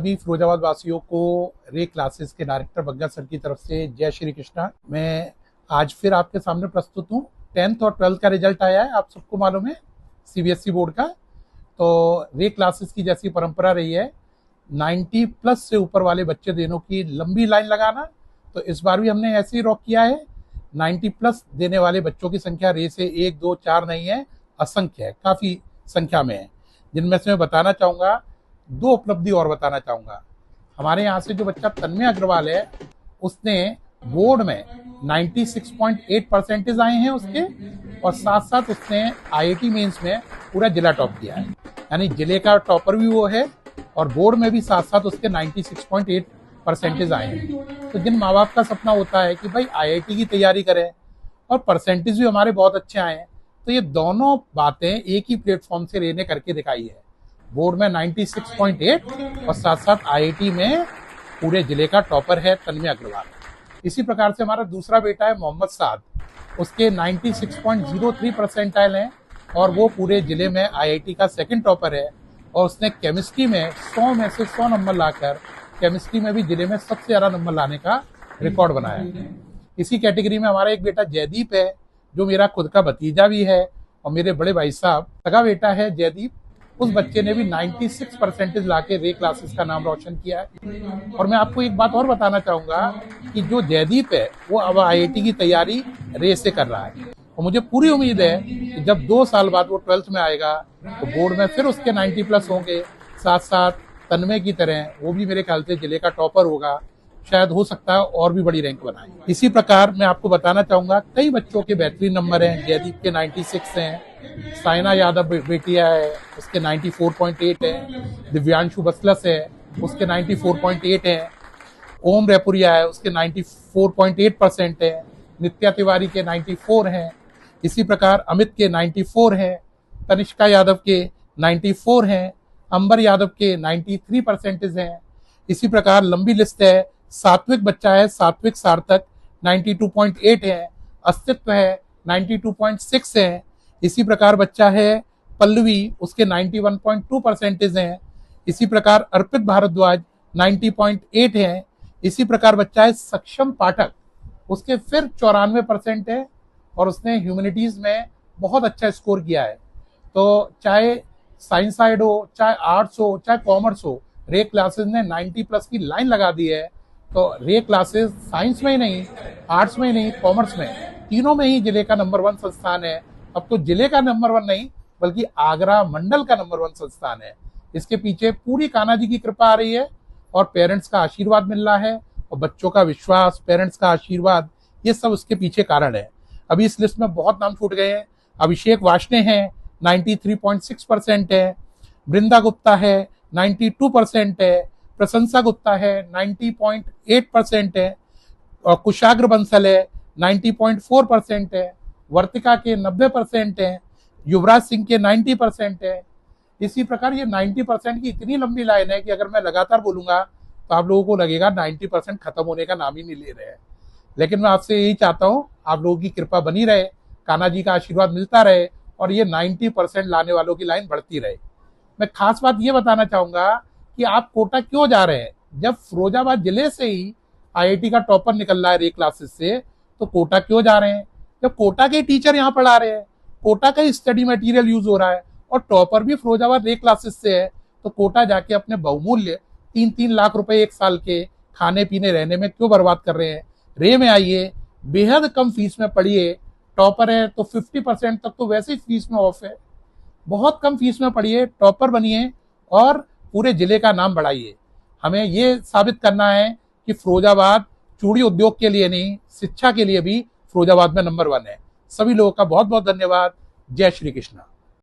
सभी फिरोजाबाद वासियों को रे क्लासेस के डायरेक्टर बग्गा सर की तरफ से जय श्री कृष्णा। मैं आज फिर आपके सामने प्रस्तुत हूँ। 10th और 12th का रिजल्ट आया है, आप सबको मालूम है, सीबीएसई बोर्ड का। तो रे क्लासेस की जैसी परंपरा रही है 90 प्लस से ऊपर वाले बच्चे देनों की लंबी लाइन लगाना, तो इस बार भी हमने ऐसे ही रॉक किया है। 90 प्लस देने वाले बच्चों की संख्या रे से 1, 2, 4 नहीं है, असंख्य है, काफी संख्या में है, जिनमें से मैं बताना चाहूंगा 2 उपलब्धि और बताना चाहूंगा। हमारे यहाँ से जो बच्चा तन्मय अग्रवाल है, उसने बोर्ड में 96.8% आए हैं उसके, और साथ साथ उसने आईआईटी मेंस में पूरा जिला टॉप किया है, यानी जिले का टॉपर भी वो है और बोर्ड में भी साथ साथ उसके 96.8% आए हैं। तो जिन माँ बाप का सपना होता है कि भाई आईआईटी की तैयारी करें और परसेंटेज भी हमारे बहुत अच्छे आए हैं, तो ये दोनों बातें एक ही प्लेटफॉर्म से रे ने करके दिखाई है। बोर्ड में 96.8 और साथ साथ आईआईटी में पूरे जिले का टॉपर है तन्मय अग्रवाल। इसी प्रकार से हमारा दूसरा बेटा है मोहम्मद साद, उसके 96.03 परसेंटाइल हैं और वो पूरे जिले में आईआईटी का सेकंड टॉपर है, और उसने केमिस्ट्री में 100 में से 100 नंबर लाकर केमिस्ट्री में भी जिले में सबसे ज्यादा नंबर लाने का रिकॉर्ड बनाया है। इसी कैटेगरी में हमारा एक बेटा जयदीप है, जो मेरा खुद का भतीजा भी है और मेरे बड़े भाई साहब सगा बेटा है जयदीप। उस बच्चे ने भी 96% लाके रे क्लासेस का नाम रोशन किया है। और मैं आपको एक बात और बताना चाहूंगा कि जो जयदीप है वो अब आईआईटी की तैयारी रे से कर रहा है, और मुझे पूरी उम्मीद है कि जब 2 साल बाद वो 12th में आएगा तो बोर्ड में फिर उसके 90 प्लस होंगे। साथ साथ तन्मय की तरह वो भी मेरे ख्याल से जिले का टॉपर होगा, शायद हो सकता है और भी बड़ी रैंक बनाए। इसी प्रकार मैं आपको बताना चाहूंगा कई बच्चों के बेहतरीन नंबर हैं। जयदीप के 96 हैं, साइना यादव बेटिया है, उसके 94.8 है, दिव्यांशु बसलस है, उसके 94.8 है, ओम रेपुरिया है, उसके 94.8% है, नित्या तिवारी के 94 हैं, इसी प्रकार अमित के 94 हैं, तनिष्का यादव के 94 हैं, अंबर यादव के 93% हैं। इसी प्रकार लंबी लिस्ट है। सात्विक बच्चा है, सात्विक सार्थक 92.8 है, अस्तित्व है 92.6 है। इसी प्रकार बच्चा है पल्लवी, उसके 91.2% हैं। इसी प्रकार अर्पित भारद्वाज 90.8 है। इसी प्रकार बच्चा है सक्षम पाठक, उसके फिर 94% है और उसने ह्यूमैनिटीज में बहुत अच्छा स्कोर किया है। तो चाहे साइंस साइड हो, चाहे आर्ट्स हो, चाहे कॉमर्स हो, रे क्लासेस ने 90 प्लस की लाइन लगा दी है। तो रे क्लासेस साइंस में ही नहीं, आर्ट्स में ही नहीं, कॉमर्स में, तीनों में ही जिले का नंबर 1 संस्थान है। अब तो जिले का नंबर 1 नहीं बल्कि आगरा मंडल का नंबर 1 संस्थान है। इसके पीछे पूरी कान्हा जी की कृपा आ रही है और पेरेंट्स का आशीर्वाद मिल रहा है, और बच्चों का विश्वास, पेरेंट्स का आशीर्वाद, ये सब उसके पीछे कारण है। अभी इस लिस्ट में बहुत नाम छूट गए हैं। अभिषेक वाशने हैं, 93.6% है, वृंदा गुप्ता है 92% है, प्रशंसा गुप्ता है 90.8% है, और कुशाग्र बंसल है 90.4% है, वर्तिका के 90% है, युवराज सिंह के 90% है। इसी प्रकार ये 90% की इतनी लंबी लाइन है कि अगर मैं लगातार बोलूंगा तो आप लोगों को लगेगा 90% खत्म होने का नाम ही नहीं ले रहे हैं। लेकिन मैं आपसे यही चाहता हूं, आप लोगों की कृपा बनी रहे, कान्हा जी का आशीर्वाद मिलता रहे और ये 90% लाने वालों की लाइन बढ़ती रहे। मैं खास बात ये बताना चाहूंगा कि आप कोटा क्यों जा रहे हैं। जब फिरोजाबाद जिले से ही आईआईटी का टॉपर निकल रहा है रे क्लासेस से, तो कोटा क्यों जा रहे हैं। जब कोटा के टीचर यहाँ पढ़ा रहे हैं, कोटा का ही स्टडी मटेरियल यूज हो रहा है और टॉपर भी फिरोजाबाद रे क्लासेस से है, तो कोटा जाके अपने बहुमूल्य 3-3 लाख रुपए एक साल के खाने पीने रहने में क्यों बर्बाद कर रहे हैं। रे में आइए, बेहद कम फीस में पढ़िए, टॉपर है तो 50% तक तो वैसे ही फीस में ऑफ है। बहुत कम फीस में पढ़िए, टॉपर बनिए और पूरे जिले का नाम बढ़ाइए। हमें ये साबित करना है कि फिरोजाबाद चूड़ी उद्योग के लिए नहीं, शिक्षा के लिए भी फिरोजाबाद में नंबर 1 है। सभी लोगों का बहुत बहुत धन्यवाद। जय श्री कृष्णा।